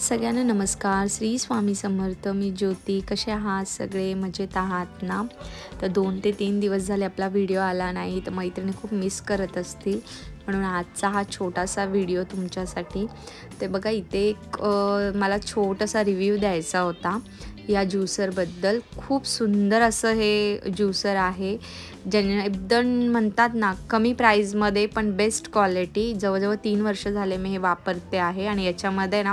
सगळ्यांना नमस्कार. श्री स्वामी समर्थ. मी ज्योती. कसे आहात सगळे? मजेत आहात ना? तर 2 ते 3 दिवस झाले आपला व्हिडिओ आला नाही, तर मैत्रिणी खूप मिस करत असतील, म्हणून आजचा हा छोटासा व्हिडिओ तुमच्यासाठी. ते बघा इथे एक मला छोटासा रिव्ह्यू द्यायचा होता या ज्यूसरबद्दल. खूप सुंदर असं हे ज्यूसर आहे, ज्याने एकदम म्हणतात ना कमी प्राईजमध्ये पण बेस्ट क्वालिटी. जवळजवळ 3 वर्ष झाले मी हे वापरते आहे. आणि याच्यामध्ये ना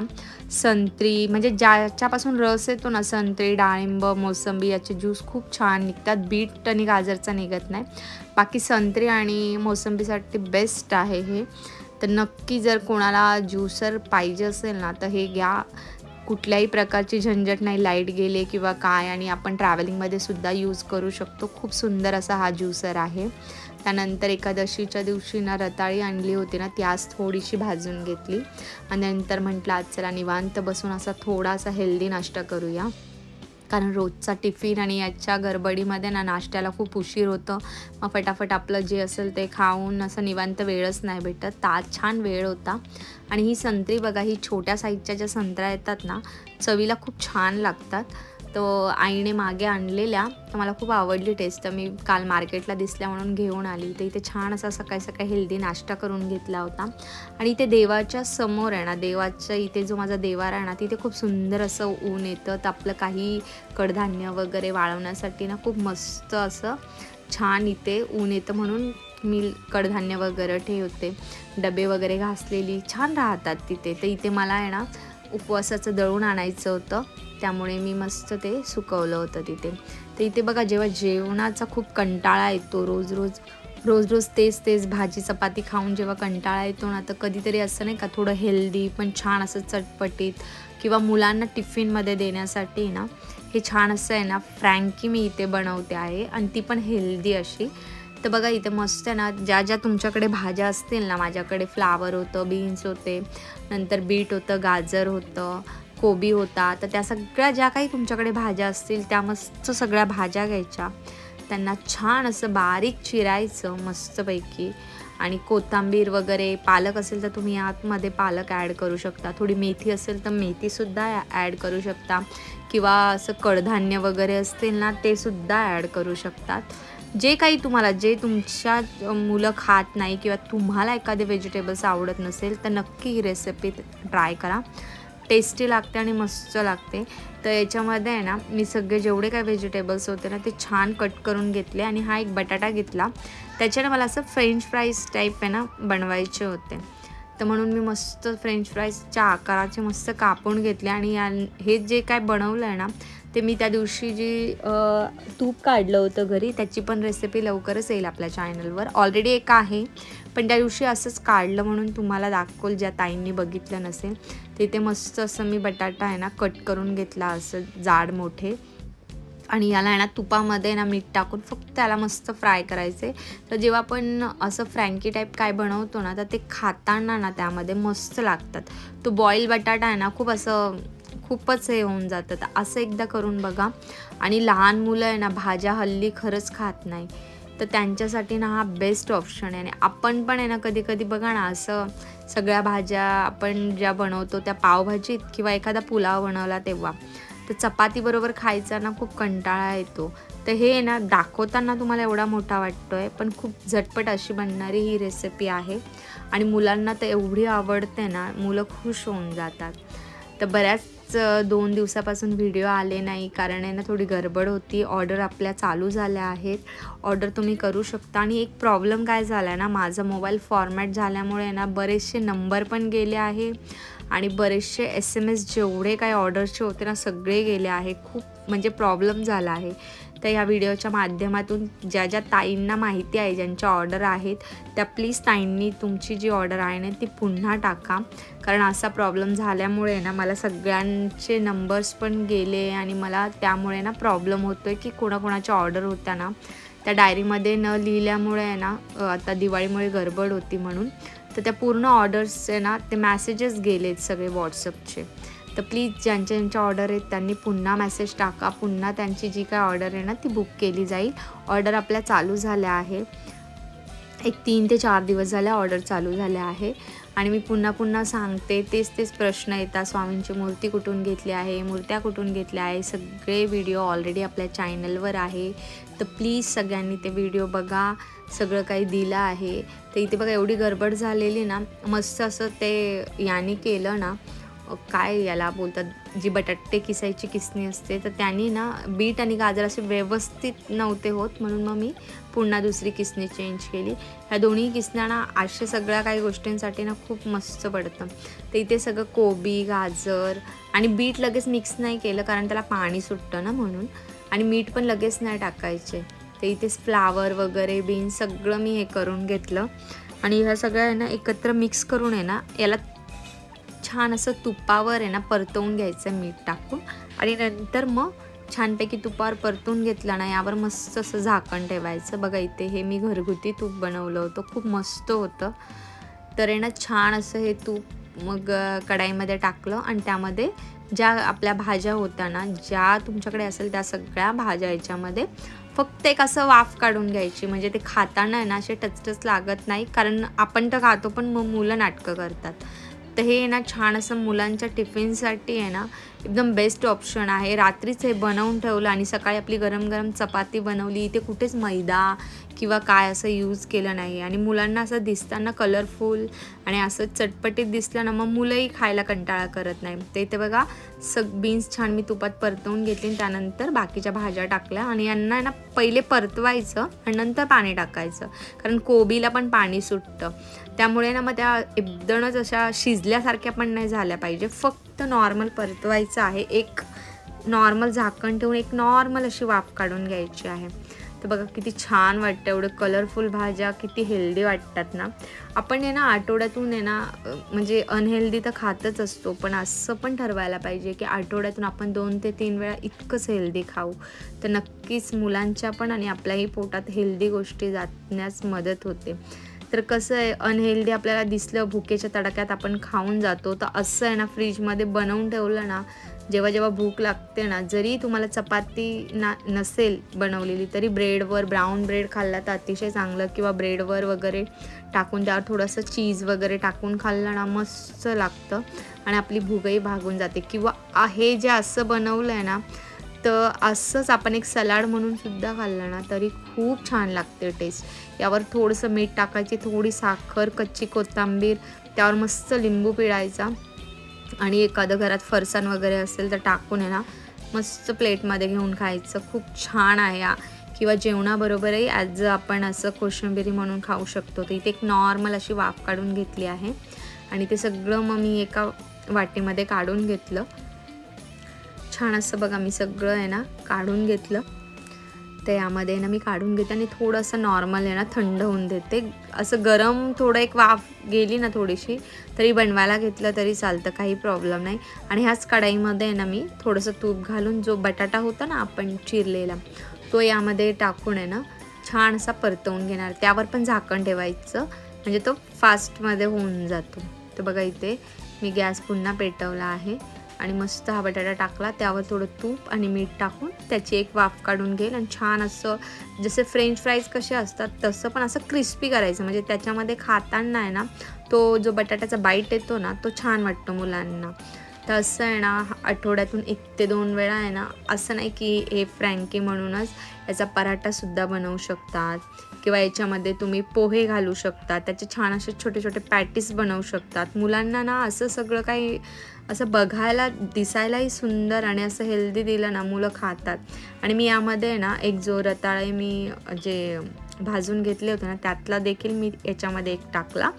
संत्री म्हणजे ज्याच्यापासून रस येतो ना, संत्री, डाळिंब, मोसंबी याचे ज्यूस खूप छान निघतात. बीट आणि गाजरचा निघत नाही. बाकी संत्री आणि मोसंबीसाठी बेस्ट आहे हे. तर नक्की जर कोणाला ज्यूसर पाहिजे असेल ना तर हे घ्या. कुठल्याही प्रकारची झंझट नाही, लाईट गेले किंवा काय, आणि आपण ट्रॅव्हलिंगमध्ये सुद्धा यूज करू शकतो. खूप सुंदर असा हा ज्यूसर आहे. त्यानंतर एकादशीच्या दिवशी ना रताळी आणली होती ना, ती आज थोडीशी भाजून घेतली आणि नंतर म्हटलं आज चला निवांत बसून असा थोडासा हेल्दी नाश्ता करूया, कारण रोजचा टिफिन आणि याच्या गडबडीमध्ये ना नाश्त्याला खूप उशीर होतं. मग फटाफट आपलं जे असेल ते खाऊन असं निवांत वेळच नाही भेटत. तर आज छान वेळ होता. आणि ही संत्री बघा, ही छोट्या साईजच्या ज्या संत्र्या येतात ना, चवीला खूप छान लागतात. तो आईने मागे आणलेल्या, तर मला खूप आवडली टेस्ट. तर मी काल मार्केटला दिसल्या म्हणून घेऊन आली. तर इथे छान असा सकाळी सकाळी हेल्दी नाश्ता करून घेतला होता. आणि इथे देवाच्या समोर आहे ना, देवाच्या इथे जो माझा देवारा आहे ना, तिथे खूप सुंदर असं ऊन येतं. तर आपलं काही कडधान्य वगैरे वाळवण्यासाठी ना खूप मस्त असं छान इथे ऊन येतं, म्हणून मी कडधान्य वगैरे ठेवते. डबे वगैरे घासलेली छान राहतात तिथे. तर इथे मला आहे ना उपवासाचं दळून आणायचं होतं, त्यामुळे मी मस्त ते सुकवलं होतं तिथे. तर इथे बघा, जेव्हा जेवणाचा खूप कंटाळा येतो, रोज रोज तेच भाजी चपाती खाऊन जेव्हा कंटाळा येतो ना, तर कधीतरी असं नाही का थोडं हेल्दी पण छान असं चटपटीत किंवा मुलांना टिफिनमध्ये देण्यासाठी ना हे छान असं आहे ना फ्रँकी मी इथे बनवते आहे, आणि ती पण हेल्दी अशी. तर बघा इथे मस्त आहे ना, ज्या तुमच्याकडे भाज्या असतील ना, माझ्याकडे फ्लावर होतं, बीन्स होते, नंतर बीट होतं, गाजर होतं, कोबी होता. तर त्या सगळ्या ज्या काही तुमच्याकडे भाज्या असतील त्या मस्त सगळ्या भाज्या घ्यायच्या, त्यांना छान असं बारीक चिरायचं मस्तपैकी. आणि कोथिंबीर वगैरे, पालक असेल तर तुम्ही आतमध्ये पालक ॲड करू शकता. थोडी मेथी असेल तर मेथीसुद्धा ॲड करू शकता, किंवा असं कडधान्य वगैरे असतील ना ते सुद्धा ॲड करू शकतात. जे काही तुम्हाला, जे तुमच्या मुलं खात नाही किंवा तुम्हाला एखादे व्हेजिटेबल्स आवडत नसेल तर नक्की ही रेसिपी ट्राय करा. टेस्टी लागते आणि मस्त लागते. तर याच्यामध्ये आहे ना मी सगळे जेवढे काही व्हेजिटेबल्स होते ना ते छान कट करून घेतले. आणि हा एक बटाटा घेतला, त्याच्याने मला असं फ्रेंच फ्राईज टाईप आहे ना बनवायचे होते. तर म्हणून मी मस्त फ्रेंच फ्राईजच्या आकाराचे मस्त कापून घेतले. आणि हे जे काय बनवलं आहे ना ते मी त्या दिवशी जी तूप काढलं होतं घरी, त्याची पण रेसिपी लवकरच येईल आपल्या चॅनलवर. ऑलरेडी एक आहे, पण त्या दिवशी असंच काढलं म्हणून तुम्हाला दाखवल, ज्या ताईंनी बघितलं नसेल. तिथे मस्त असं मी बटाटा आहे ना कट करून घेतला, असं जाड मोठे. आणि याला आहे ना तुपामध्ये ना मीठ टाकून फक्त त्याला मस्त फ्राय करायचे. तर जेव्हा आपण असं फ्रँकी टाईप काय बनवतो ना, तर ते खाताना ना त्यामध्ये मस्त लागतात. तो बॉईल बटाटा आहे ना खूपच हे होऊन जातं. तर असं एकदा करून बघा. आणि लहान मुलं आहे ना भाज्या हल्ली खरंच खात नाही, तर त्यांच्यासाठी ना हा बेस्ट ऑप्शन आहे. आणि आपण पण आहे ना कधी कधी बघा ना, असं सगळ्या भाज्या आपण ज्या बनवतो त्या पावभाजीत किंवा एखादा पुलाव बनवला तेव्हा, तर चपातीबरोबर खायचा ना खूप कंटाळा येतो. तर हे ना दाखवताना तुम्हाला एवढा मोठा वाटतो आहे, पण खूप झटपट अशी बनणारी ही रेसिपी आहे. आणि मुलांना तर एवढी आवडते ना, मुलं खुश होऊन जातात. तर बऱ्याच 2 दिवसापासून व्हिडिओ आले नाही, कारण आहे ना थोडी गडबड होती. ऑर्डर आपल्या चालू झाल्या आहेत, ऑर्डर तुम्ही करू शकता. आणि एक प्रॉब्लेम काय झाला आहे ना, माझा मोबाईल फॉर्मॅट झाल्यामुळे ना बरेचसे नंबर पण गेले आहे, आणि बरेचसे SMS जेवढे काही ऑर्डरचे होते ना सगळे गेले आहे. खूप म्हणजे प्रॉब्लेम झाला आहे. तर ह्या व्हिडिओच्या माध्यमातून ज्या ताईंना माहिती आहे, ज्यांच्या ऑर्डर आहेत, त्या प्लीज ताईंनी तुमची जी ऑर्डर आहे ना ती पुन्हा टाका. कारण असा प्रॉब्लेम झाल्यामुळे ना मला सगळ्यांचे नंबर्स पण गेले, आणि मला त्यामुळे ना प्रॉब्लेम होतो आहे की कोणाकोणाच्या ऑर्डर होत्या ना त्या डायरीमध्ये न लिहिल्यामुळे आहे ना, आता दिवाळीमुळे गडबड होती म्हणून, तर त्या पूर्ण ऑर्डर्स आहे ना ते मॅसेजेस गेलेत सगळे व्हॉट्सअपचे. तर प्लीज ज्यांच्या ऑर्डर आहेत त्यांनी पुन्हा मेसेज टाका, पुन्हा त्यांची जी काय ऑर्डर आहे ना ती बुक केली जाईल. ऑर्डर आपल्या चालू झाल्या आहे, एक 3 ते 4 दिवस झाले ऑर्डर चालू झाल्या आहे. आणि मी पुन्हा पुन्हा सांगते, तेच प्रश्न येतात, स्वामींची मूर्ती कुठून घेतली आहे, मूर्त्या कुठून घेतल्या आहे. सगळे व्हिडिओ ऑलरेडी आपल्या चॅनलवर आहे, तर प्लीज सगळ्यांनी ते व्हिडिओ बघा. सगळं काही दिलं आहे. तर इथे बघा एवढी गडबड झालेली ना, मस्त असं ते याने केलं ना, काय याला बोलतात, जी बटाटे किसायची किसणी असते, तर त्यांनी ना बीट आणि गाजर असे व्यवस्थित नव्हते होत, म्हणून मग मी पुन्हा दुसरी किसणी चेंज केली. ह्या दोन्ही किसण्यांना अशा सगळ्या काही गोष्टींसाठी ना खूप मस्त पडतं. तर इथे सगळं कोबी, गाजर आणि बीट लगेच मिक्स नाही केलं, कारण त्याला पाणी सुटतं ना म्हणून, आणि मीठ पण लगेच नाही टाकायचे. तर इथेच फ्लावर वगैरे बीन्स सगळं मी हे करून घेतलं आणि ह्या सगळ्या आहे ना एकत्र मिक्स करून आहे ना याला छान असं तुपावर आहे ना परतवून घ्यायचं मीठ टाकून, आणि नंतर मग छानपैकी तुपावर परतून घेतलं ना, यावर मस्त असं झाकण ठेवायचं. बघा इथे हे मी घरगुती तूप बनवलं होतं, खूप मस्त होतं. तर आहे ना छान असं हे तूप मग कढाईमध्ये टाकलं आणि त्यामध्ये ज्या आपल्या भाज्या होत्या ना, ज्या तुमच्याकडे असेल त्या सगळ्या भाज्या याच्यामध्ये फक्त एक असं वाफ काढून घ्यायची, म्हणजे ते खाताना आहे ना असे टचटच लागत नाही, कारण आपण तर खातो पण मग मुलं नाटकं करतात. तर हे ना छान असं मुलांच्या टिफिनसाठी आहे ना एकदम बेस्ट ऑप्शन आहे. रात्रीच हे बनवून ठेवलं आणि सकाळी आपली गरम गरम चपाती बनवली, इथे कुठेच मैदा किंवा काय असं यूज केलं नाही, आणि मुलांना असं दिसताना कलरफुल आणि असं चटपटीत दिसलं ना, मग मुलंही खायला कंटाळा करत नाही. तर इथे बघा बीन्स छान मी तुपात परतवून घेतली, त्यानंतर बाकीच्या भाज्या टाकल्या आणि यांना ना पहिले परतवायचं आणि नंतर पाणी टाकायचं, कारण कोबीला पण पाणी सुटतं. त्यामुळे ना मग त्या एकदमच अशा शिजल्यासारख्या पण नाही झाल्या पाहिजे, फक्त नॉर्मल परतवायचं आहे. एक नॉर्मल झाकण ठेवून एक नॉर्मल अशी वाफ काढून घ्यायची आहे. तर बघा किती छान वाटतं, एवढं कलरफुल भाज्या, किती हेल्दी वाटतात ना. आपण आहे ना आठवड्यातून आहे ना म्हणजे अनहेल्दी तर खातच असतो, पण असं पण ठरवायला पाहिजे की आठवड्यातून आपण 2 ते 3 वेळा इतकंच हेल्दी खाऊ, तर नक्कीच मुलांच्या पण आणि आपल्याही पोटात हेल्दी गोष्टी जाण्यास मदत होते. तर कसं आहे, अनहेल्दी आपल्याला दिसलं भुकेच्या तडाक्यात आपण खाऊन जातो, तर असं आहे ना फ्रीजमध्ये बनवून ठेवलं ना, जेव्हा जेव्हा भूक लागते ना, जरी तुम्हाला चपाती नसेल बनवलेली तरी ब्रेडवर ब्राऊन ब्रेड खाल्ला तर अतिशय चांगलं, किंवा ब्रेडवर वगैरे टाकून त्यावर थोडंसं चीज वगैरे टाकून खाल्लं ना मस्त लागतं आणि आपली भूकही भागून जाते. किंवा हे जे असं बनवलं आहे ना, तर असंच आपण एक सलाड म्हणून सुद्धा खाल्लं ना तरी खूप छान लागते टेस्ट. यावर थोडंसं मीठ टाकायची, थोडी साखर, कच्ची कोथिंबीर, त्यावर मस्त लिंबू पिळायचा आणि एखादं घरात फरसाण वगैरे असेल तर टाकून आहे ना मस्त प्लेटमध्ये घेऊन खायचं. खूप छान आहे किंवा जेवणाबरोबरही ॲज आपण असं कोशिंबिरी म्हणून खाऊ शकतो. तर इथे एक नॉर्मल अशी वाफ काढून घेतली आहे आणि ते सगळं मग मी एका वाटीमध्ये काढून घेतलं. छान असं बघा मी सगळं आहे ना काढून घेतलं. तर यामध्ये ना मी काढून घेते आणि थोडंसं नॉर्मल आहे ना थंड होऊन देते. असं गरम थोडं एक वाफ गेली ना थोडीशी तरी बनवायला घेतलं तरी चालतं, काही प्रॉब्लेम नाही. आणि ह्याच कढाईमध्ये आहे ना मी थोडंसं तूप घालून जो बटाटा होता ना आपण चिरलेला तो यामध्ये टाकून आहे ना छान असा परतवून घेणार. त्यावर पण झाकण ठेवायचं म्हणजे तो फास्टमध्ये होऊन जातो. तर बघा इथे मी गॅस पुन्हा पेटवला आहे आणि मस्त हा बटाटा टाकला, त्यावर थोडं तूप आणि मीठ टाकून त्याची एक वाफ काढून घेईल आणि छान असं जसे फ्रेंच फ्राईज कसे असतात तसं पण असं क्रिस्पी करायचं, म्हणजे त्याच्यामध्ये खाताना आहे ना तो जो बटाट्याचा बाईट येतो ना तो छान वाटतो मुलांना. तर असं आहे ना आठवड्यातून 1 ते 2 वेळा आहे ना, असं नाही की हे फ्रँकी म्हणूनच याचा पराठासुद्धा बनवू शकतात किंवा याच्यामध्ये तुम्ही पोहे घालू शकता, त्याचे छान असे छोटे छोटे पॅटीस बनवू शकतात. मुलांना ना असं सगळं काही असं बघायला दिसायलाही सुंदर आणि असं हेल्दी दिलं ना मुलं खातात. आणि मी यामध्ये ना एक जो रताळे मी जे भाजून घेतले होते ना त्यातला देखील मी याच्यामध्ये एक टाकला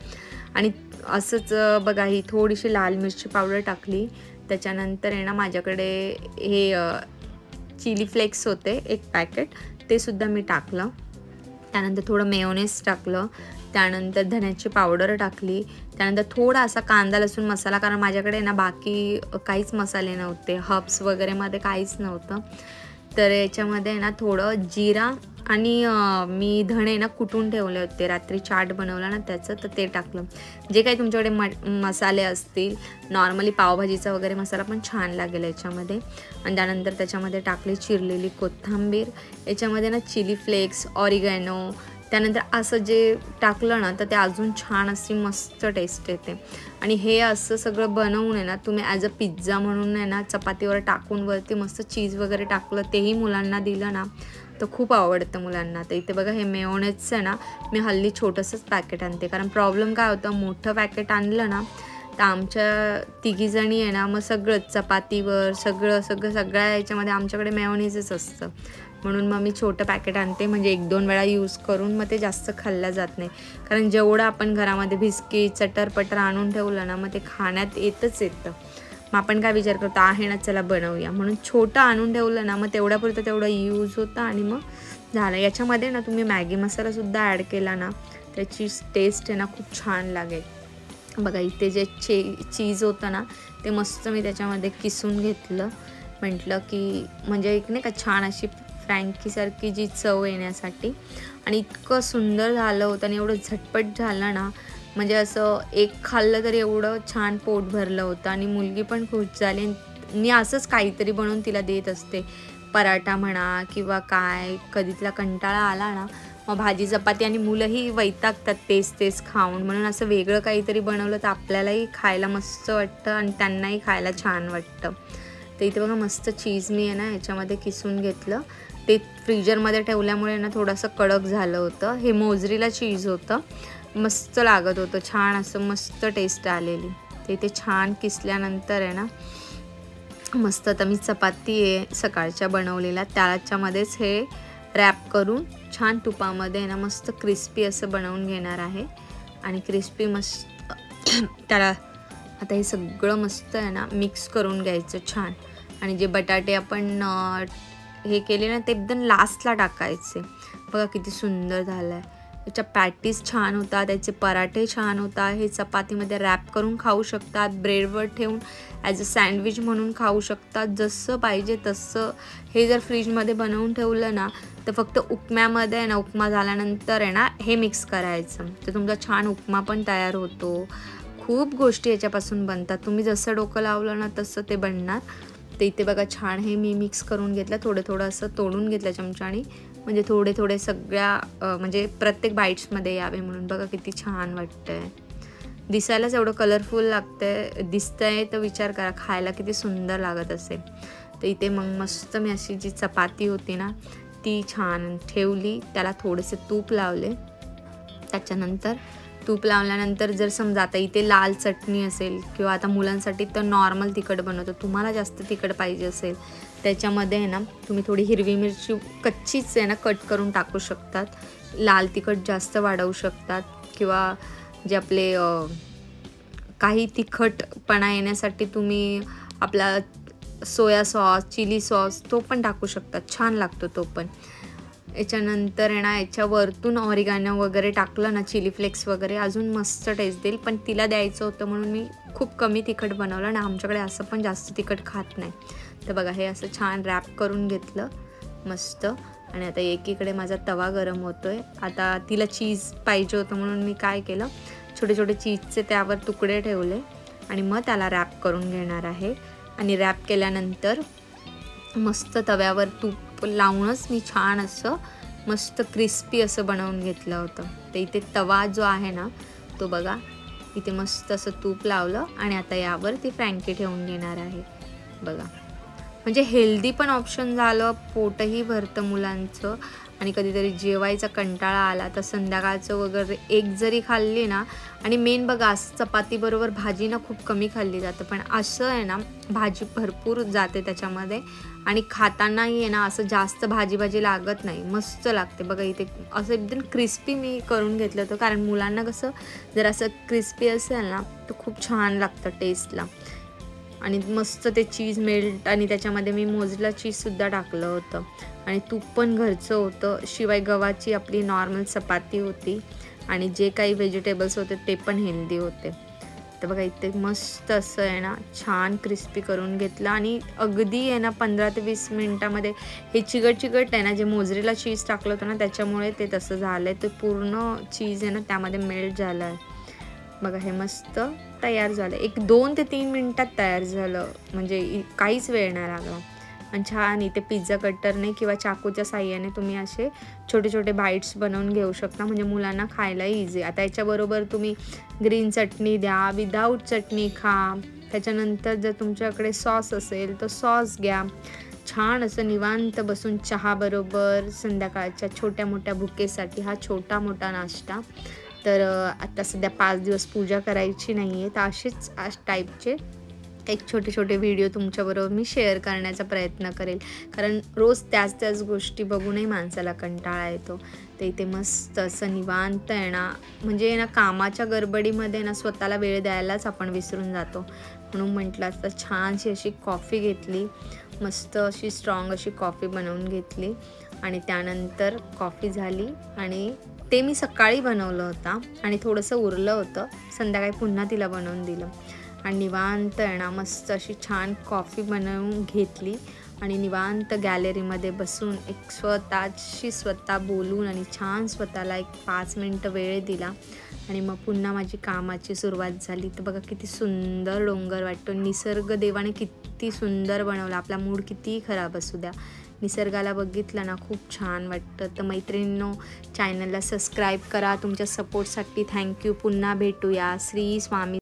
आणि असंच बघा ही थोडीशी लाल मिरची पावडर टाकली. त्याच्यानंतर आहे ना माझ्याकडे हे चिली फ्लेक्स होते एक पॅकेट, ते सुद्धा मी टाकलं. त्यानंतर थोडं मेयोनेज टाकलं, त्यानंतर धण्याची पावडर टाकली, त्यानंतर थोडा असा कांदा लसूण मसाला, कारण माझ्याकडे ना बाकी काहीच मसाले नव्हते, हर्ब्स वगैरेमध्ये काहीच नव्हतं. तर याच्यामध्ये ना थोडं जिरा आणि मी धणे ना कुटून ठेवले होते, रात्री चाट बनवला ना त्याचं, तर ते टाकलं. जे काही तुमच्याकडे मसाले असतील, नॉर्मली पावभाजीचा वगैरे मसाला पण छान लागेल याच्यामध्ये. आणि त्यानंतर त्याच्यामध्ये टाकली चिरलेली कोथिंबीर, याच्यामध्ये ना चिली फ्लेक्स, ऑरिगॅनो, त्यानंतर असं जे टाकलं ना तर ते अजून छान अशी मस्त टेस्ट येते. आणि हे असं सगळं बनवून आहे ना तुम्ही ॲज अ पिझ्झा म्हणून आहे ना चपातीवर टाकून वरती मस्त चीज वगैरे टाकलं, तेही मुलांना दिलं ना तर खूप आवडतं मुलांना. तर इथे बघा हे मेयोनेजचं आहे ना मी हल्ली छोटंसंच पॅकेट आणते, कारण प्रॉब्लेम काय होतं, मोठं पॅकेट आणलं ना तर आमच्या तिघीजणी आहे ना मग सगळंच चपातीवर सगळ्या याच्यामध्ये आमच्याकडे मेयोनेजच असतं. म्हणून मग मी छोटं पॅकेट आणते, म्हणजे 1-2 वेळा यूज करून मग ते जास्त खाल्लं जात नाही. कारण जेवढं आपण घरामध्ये बिस्किट चटरपटर आणून ठेवलं ना मग ते खाण्यात येतं. मग आपण काय विचार करतो आहे ना चला बनवूया, म्हणून छोटं आणून ठेवलं ना मग तेवढ्यापुरतं तेवढं यूज होतं आणि मग झालं. याच्यामध्ये ना तुम्ही मॅगी मसालासुद्धा ॲड केला ना त्याची टेस्ट आहे ना खूप छान लागेल. बघा इथे जे चीज होतं ना ते मस्त मी त्याच्यामध्ये किसून घेतलं, म्हटलं की म्हणजे एक नाही का छान अशी फ्रँकीसारखी जी चव येण्यासाठी. आणि इतकं सुंदर झालं होतं आणि एवढं झटपट झालं ना, म्हणजे असं एक खाल्लं तरी एवढं छान पोट भरलं होतं आणि मुलगी पण खुश झाली. मी असंच काहीतरी बनवून तिला देत असते, पराठा म्हणा किंवा काय. कधी तिला कंटाळा आला ना मग भाजी चपाती, आणि मुलंही वैतागतात तेच खाऊन, म्हणून असं वेगळं काहीतरी बनवलं तर आपल्यालाही खायला मस्त वाटतं आणि त्यांनाही खायला छान वाटतं. तर इथे बघा मस्त चीज मी आहे ना याच्यामध्ये किसून घेतलं. ते फ्रीजरमध्ये ठेवल्यामुळे ना थोडंसं कडक झालं होतं. हे मोजरीला चीज होतं, मस्त लागत होतं, छान असं मस्त टेस्ट आलेली. ते इथे छान किसल्यानंतर आहे ना मस्त आता मी चपाती आहे सकाळच्या बनवलेला त्याच्यामध्येच हे रॅप करून छान तुपामध्ये ना मस्त क्रिस्पी असं बनवून घेणार आहे. आणि क्रिस्पी मस्त त्याला आता हे सगळं मस्त आहे ना मिक्स करून घ्यायचं छान. आणि जे बटाटे आपण हे केले ना ते एकदम लास्टला टाकायचे. बघा किती सुंदर झालं आहे. त्याच्या पॅटीस छान होता, त्याचे पराठे छान होता. हे चपातीमध्ये रॅप करून खाऊ शकतात, ब्रेडवर ठेवून ॲज अ सँडविच म्हणून खाऊ शकतात, जसं पाहिजे तसं. हे जर फ्रीजमध्ये बनवून ठेवलं ना तर फक्त उपम्यामध्ये आहे ना, उपमा झाल्यानंतर आहे ना हे मिक्स करायचं तर तुमचा छान उपमा पण तयार होतो. खूप गोष्टी याच्यापासून बनतात, तुम्ही जसं डोकं लावलं ना तसं ते बनणार. तर इथे बघा छान हे मी मिक्स करून घेतलं, थोडं असं तोडून घेतलं चमच्याने, म्हणजे थोडे सगळ्या म्हणजे प्रत्येक बाईट्समध्ये यावे म्हणून. बघा किती छान वाटतंय, दिसायलाच एवढं कलरफुल दिसतंय तर विचार करा खायला किती सुंदर लागत असेल. तर इथे मग मस्त मी अशी जी चपाती होती ना ती छान ठेवली, त्याला थोडेसे तूप लावले. त्याच्यानंतर तूप लावल्यानंतर जर समजा आता इथे लाल चटणी असेल किंवा आता मुलांसाठी तर नॉर्मल तिखट बनवतो, तुम्हाला जास्त तिखट पाहिजे असेल त्याच्यामध्ये आहे ना तुम्ही थोडी हिरवी मिरची कच्चीच आहे ना कट करून टाकू शकतात. लाल तिखट जास्त वाढवू शकतात किंवा जे आपले काही तिखटपणा येण्यासाठी तुम्ही आपला सोया सॉस चिली सॉस तो पण टाकू शकतात, छान लागतो तो पण. याच्यानंतर आहे ना याच्यावरतून ऑरिगॅनो वगैरे टाकलं ना, चिली फ्लेक्स वगैरे, अजून मस्त टेस्ट देईल. पण तिला द्यायचं होतं म्हणून मी खूप कमी तिखट बनवलं आणि आमच्याकडे असं पण जास्त तिखट खात नाही. तर बघा हे असं छान रॅप करून घेतलं मस्त. आणि आता एकीकडे माझा तवा गरम होतोय. आता तिला चीज पाहिजे होतं म्हणून मी काय केलं, छोटे चीजचे त्यावर तुकडे ठेवले आणि मग त्याला रॅप करून घेणार आहे. आणि रॅप केल्यानंतर मस्त तव्यावर तूप लावूनच मी छान असं मस्त क्रिस्पी असं बनवून घेतलं होतं. तर इथे तवा जो आहे ना तो बघा इथे मस्त असं तूप लावलं आणि आता यावर ती फ्रँकी ठेवून घेणार आहे. बघा म्हणजे हेल्दी पण ऑप्शन झालं, पोटही भरतं मुलांचं. आणि कधीतरी जेवायचा कंटाळा आला तर संध्याकाळचं वगैरे एक जरी खाल्ली ना, आणि मेन बघा असं चपातीबरोबर भाजी ना खूप कमी खाल्ली जातं, पण असं आहे ना भाजी भरपूर जाते त्याच्यामध्ये आणि खातानाही आहे ना असं जास्त भाजी लागत नाही, मस्त लागते. बघा इथे असं एकदम क्रिस्पी मी करून घेतलं होतं, कारण मुलांना कसं जर असं क्रिस्पी असेल ना तर खूप छान लागतं टेस्टला. आणि मस्त ते चीज मेल्ट आणि त्याच्यामध्ये मी मोजरेला चीजसुद्धा टाकलं होतं आणि तूप पण घरचं होतं. शिवाय गव्हाची आपली नॉर्मल चपाती होती आणि जे काही व्हेजिटेबल्स होते ते पण हेल्दी होते. तर बघा इथे मस्त असं आहे ना छान क्रिस्पी करून घेतलं आणि अगदी आहे ना 15 ते 20 मिनटामध्ये हे चिकट आहे ना, जे मोजरेला चीज टाकलं होतं ना त्याच्यामुळे ते तसं झालं आहे. ते पूर्ण चीज आहे ना त्यामध्ये मेल्ट झालं आहे. बघा हे मस्त तयार झालं, 1-2 ते 3 मिनटात तयार झालं, म्हणजे काहीच वेळ नाही लागला. आणि छान इथे पिझ्झा कटरने किंवा चाकूच्या साह्याने तुम्ही असे छोटे छोटे बाईट्स बनवून घेऊ शकता, म्हणजे मुलांना खायलाही इझी. आता याच्याबरोबर तुम्ही ग्रीन चटणी द्या, विदाऊट चटणी खा. त्याच्यानंतर जर तुमच्याकडे सॉस असेल तर सॉस घ्या. छान असं निवांत बसून चहाबरोबर संध्याकाळच्या छोट्या मोठ्या भुकेसाठी हा छोटा मोठा नाश्ता. तर आता सध्या 5 दिवस पूजा करायची नाही आहे, तर असेच टाईपचे एक छोटे छोटे व्हिडिओ तुमच्याबरोबर मी शेअर करण्याचा प्रयत्न करेल, कारण रोज त्याच गोष्टी बघूनही माणसाला कंटाळा येतो. तर इथे मस्त असं निवांत आहे ना, म्हणजे ना कामाच्या गडबडीमध्ये ना स्वतःला वेळ द्यायलाच आपण विसरून जातो. म्हणून म्हटलं असतं छानशी अशी कॉफी घेतली, मस्त अशी स्ट्रॉंग अशी कॉफी बनवून घेतली आणि त्यानंतर कॉफी झाली. आणि ते मी सकाळी बनवलं होतं आणि थोडंसं उरलं होतं, संध्याकाळी पुन्हा तिला बनवून दिलं आणि निवांत आहे ना मस्त अशी छान कॉफी बनवून घेतली आणि निवांत गॅलरीमध्ये बसून एक स्वतः बोलून आणि छान स्वतःला एक 5 मिनटं वेळ दिला आणि मग पुन्हा माझी कामाची सुरुवात झाली. तर बघा किती सुंदर डोंगर वाटतो. निसर्ग देवाने किती सुंदर बनवला, आपला मूड कितीही खराब असू द्या, निसर्गाला बघितलं ना खूप छान वाटतं. तर मैत्रिणींनो, चॅनलला सबस्क्राईब करा. तुमच्या सपोर्टसाठी थँक्यू. पुन्हा भेटूया. श्री स्वामी